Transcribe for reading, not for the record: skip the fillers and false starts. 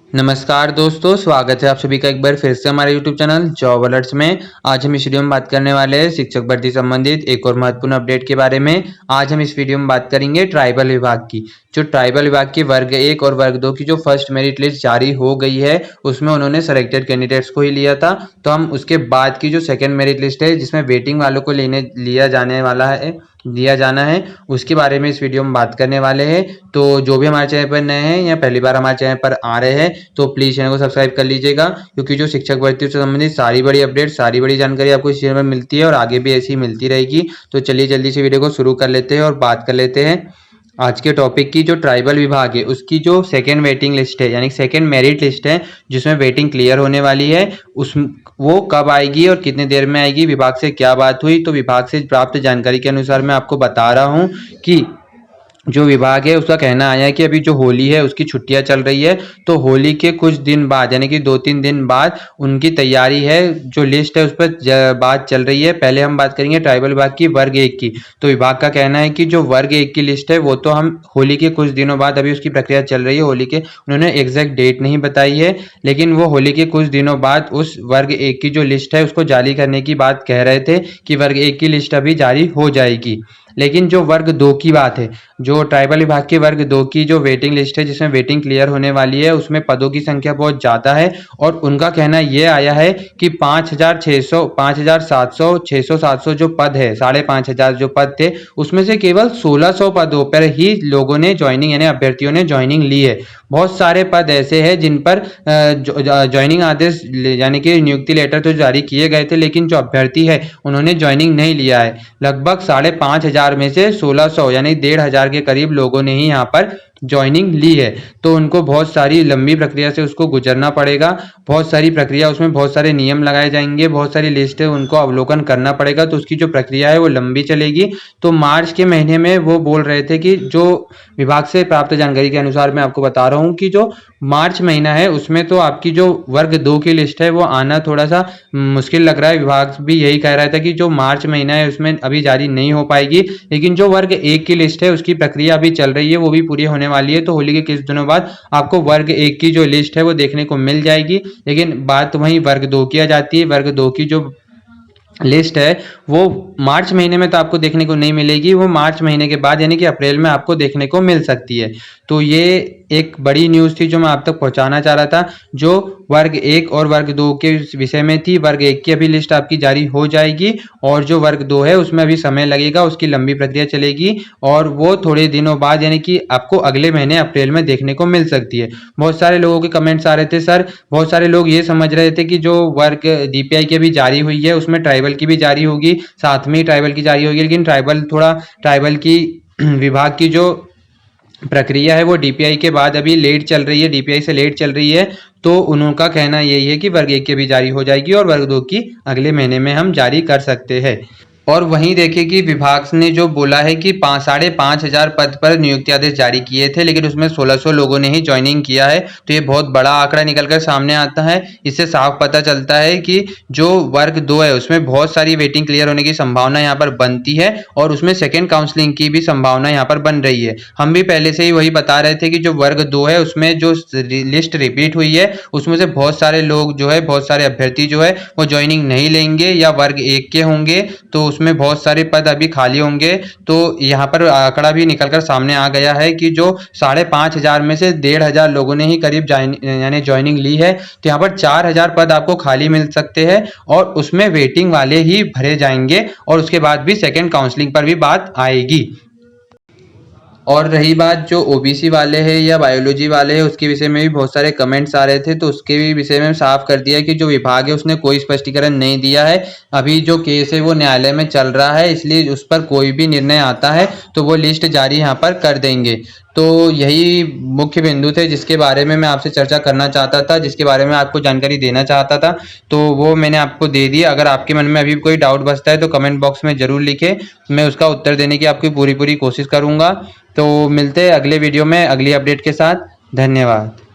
नमस्कार दोस्तों, स्वागत है आप सभी का एक बार फिर से हमारे YouTube चैनल जॉब अलर्ट्स में। आज हम इस वीडियो में बात करने वाले हैं शिक्षक भर्ती संबंधित एक और महत्वपूर्ण अपडेट के बारे में। आज हम इस वीडियो में बात करेंगे ट्राइबल विभाग की। जो ट्राइबल विभाग की वर्ग 1 और वर्ग 2 की जो फर्स्ट मेरिट लिस्ट जारी हो गई है, उसमें उन्होंने सेलेक्टेड कैंडिडेट्स को ही लिया था। तो हम उसके बाद की जो सेकेंड मेरिट लिस्ट है, जिसमें वेटिंग वालों को लिया जाना है, उसके बारे में इस वीडियो में बात करने वाले हैं। तो जो भी हमारे चैनल पर नए हैं या पहली बार हमारे चैनल पर आ रहे हैं, तो प्लीज़ चैनल को सब्सक्राइब कर लीजिएगा, क्योंकि जो शिक्षक भर्ती से संबंधित सारी बड़ी अपडेट, सारी बड़ी जानकारी आपको इस चैनल में मिलती है और आगे भी ऐसी ही मिलती रहेगी। तो चलिए जल्दी से वीडियो को शुरू कर लेते हैं और बात कर लेते हैं आज के टॉपिक की। जो ट्राइबल विभाग है, उसकी जो सेकेंड वेटिंग लिस्ट है, यानी सेकेंड मेरिट लिस्ट है, जिसमें वेटिंग क्लियर होने वाली है, वो कब आएगी और कितने देर में आएगी, विभाग से क्या बात हुई, तो विभाग से प्राप्त जानकारी के अनुसार मैं आपको बता रहा हूँ कि जो विभाग है उसका कहना आया है कि अभी जो होली है उसकी छुट्टियां चल रही है, तो होली के कुछ दिन बाद यानी कि 2-3 दिन बाद उनकी तैयारी है, जो लिस्ट है उस पर बात चल रही है। पहले हम बात करेंगे ट्राइबल विभाग की वर्ग 1 की। तो विभाग का कहना है कि जो वर्ग 1 की लिस्ट है वो तो हम होली के कुछ दिनों बाद, अभी उसकी प्रक्रिया चल रही है, होली के उन्होंने एग्जैक्ट डेट नहीं बताई है, लेकिन वो होली के कुछ दिनों बाद उस वर्ग 1 की जो लिस्ट है उसको जारी करने की बात कह रहे थे कि वर्ग 1 की लिस्ट अभी जारी हो जाएगी। लेकिन जो वर्ग 2 की बात है, जो ट्राइबल विभाग के वर्ग 2 की जो वेटिंग लिस्ट है, जिसमें वेटिंग क्लियर होने वाली है, उसमें पदों की संख्या बहुत ज़्यादा है और उनका कहना ये आया है कि 5,600, 5,700, 600-700 जो पद है, 5,500 जो पद थे, उसमें से केवल 1,600 पदों पर ही लोगों ने ज्वाइनिंग यानी अभ्यर्थियों ने ज्वाइनिंग ली है। बहुत सारे पद ऐसे हैं जिन पर ज्वाइनिंग आदेश यानी कि नियुक्ति लेटर तो जारी किए गए थे, लेकिन जो अभ्यर्थी है उन्होंने ज्वाइनिंग नहीं लिया है। लगभग 5,500 में से 1,600 यानी 1,500 के करीब लोगों ने ही यहाँ पर ज्वाइनिंग ली है। तो उनको बहुत सारी लंबी प्रक्रिया से उसको गुजरना पड़ेगा, बहुत सारी प्रक्रिया, उसमें बहुत सारे नियम लगाए जाएंगे, बहुत सारी लिस्टें उनको अवलोकन करना पड़ेगा, तो उसकी जो प्रक्रिया है वो लंबी चलेगी। तो मार्च के महीने में वो बोल रहे थे कि जो विभाग से प्राप्त जानकारी के अनुसार मैं आपको बता रहा हूँ कि जो मार्च महीना है उसमें तो आपकी जो वर्ग 2 की लिस्ट है वो आना थोड़ा सा मुश्किल लग रहा है। विभाग भी यही कह रहा था कि जो मार्च महीना है उसमें अभी जारी नहीं हो पाएगी, लेकिन जो वर्ग 1 की लिस्ट है उसकी प्रक्रिया अभी चल रही है, वो भी पूरी होने वाली है। तो होली के कुछ दिनों बाद आपको वर्ग 1 की जो लिस्ट है वो देखने को मिल जाएगी। लेकिन बात वहीं वर्ग 2 की आ जाती है। वर्ग 2 की जो लिस्ट है वो मार्च महीने में तो आपको देखने को नहीं मिलेगी, वो मार्च महीने के बाद यानी कि अप्रैल में आपको देखने को मिल सकती है। तो ये एक बड़ी न्यूज़ थी जो मैं आप तक पहुंचाना चाह रहा था, जो वर्ग 1 और वर्ग 2 के विषय में थी। वर्ग 1 की अभी लिस्ट आपकी जारी हो जाएगी और जो वर्ग 2 है उसमें अभी समय लगेगा, उसकी लंबी प्रक्रिया चलेगी और वो थोड़े दिनों बाद यानी कि आपको अगले महीने अप्रैल में देखने को मिल सकती है। बहुत सारे लोगों के कमेंट्स आ रहे थे, सर बहुत सारे लोग ये समझ रहे थे कि जो वर्ग डीपीआई की अभी जारी हुई है उसमें ट्राइबल की भी जारी होगी, साथ में ही ट्राइबल की जारी होगी, लेकिन ट्राइबल की विभाग की जो प्रक्रिया है वो डीपीआई के बाद अभी लेट चल रही है, डीपीआई से लेट चल रही है। तो उनका कहना यही है कि वर्ग 1 की भी जारी हो जाएगी और वर्ग 2 की अगले महीने में हम जारी कर सकते हैं। और वहीं देखिए कि विभाग ने जो बोला है कि 5,500 पद पर नियुक्ति आदेश जारी किए थे, लेकिन उसमें 1,600 लोगों ने ही ज्वाइनिंग किया है। तो ये बहुत बड़ा आंकड़ा निकलकर सामने आता है। इससे साफ पता चलता है कि जो वर्ग 2 है उसमें बहुत सारी वेटिंग क्लियर होने की संभावना यहाँ पर बनती है और उसमें सेकेंड काउंसलिंग की भी संभावना यहाँ पर बन रही है। हम भी पहले से ही वही बता रहे थे कि जो वर्ग 2 है उसमें जो लिस्ट रिपीट हुई है उसमें से बहुत सारे लोग जो है, बहुत सारे अभ्यर्थी जो है वो ज्वाइनिंग नहीं लेंगे या वर्ग 1 के होंगे, तो उसमें बहुत सारे पद अभी खाली होंगे। तो यहाँ पर आंकड़ा भी निकलकर सामने आ गया है कि जो 5,500 में से 1,500 लोगों ने ही करीब यानी ज्वाइनिंग ली है। तो यहाँ पर 4,000 पद आपको खाली मिल सकते हैं और उसमें वेटिंग वाले ही भरे जाएंगे और उसके बाद भी सेकेंड काउंसलिंग पर भी बात आएगी। और रही बात जो ओबीसी वाले हैं या बायोलॉजी वाले हैं, उसके विषय में भी बहुत सारे कमेंट्स आ रहे थे, तो उसके भी विषय में साफ कर दिया कि जो विभाग है उसने कोई स्पष्टीकरण नहीं दिया है। अभी जो केस है वो न्यायालय में चल रहा है, इसलिए उस पर कोई भी निर्णय आता है तो वो लिस्ट जारी यहाँ पर कर देंगे। तो यही मुख्य बिंदु थे जिसके बारे में मैं आपसे चर्चा करना चाहता था, जिसके बारे में आपको जानकारी देना चाहता था, तो वो मैंने आपको दे दी। अगर आपके मन में अभी कोई डाउट बचता है तो कमेंट बॉक्स में ज़रूर लिखें, मैं उसका उत्तर देने की आपकी पूरी कोशिश करूँगा। तो मिलते हैं अगले वीडियो में अगली अपडेट के साथ। धन्यवाद।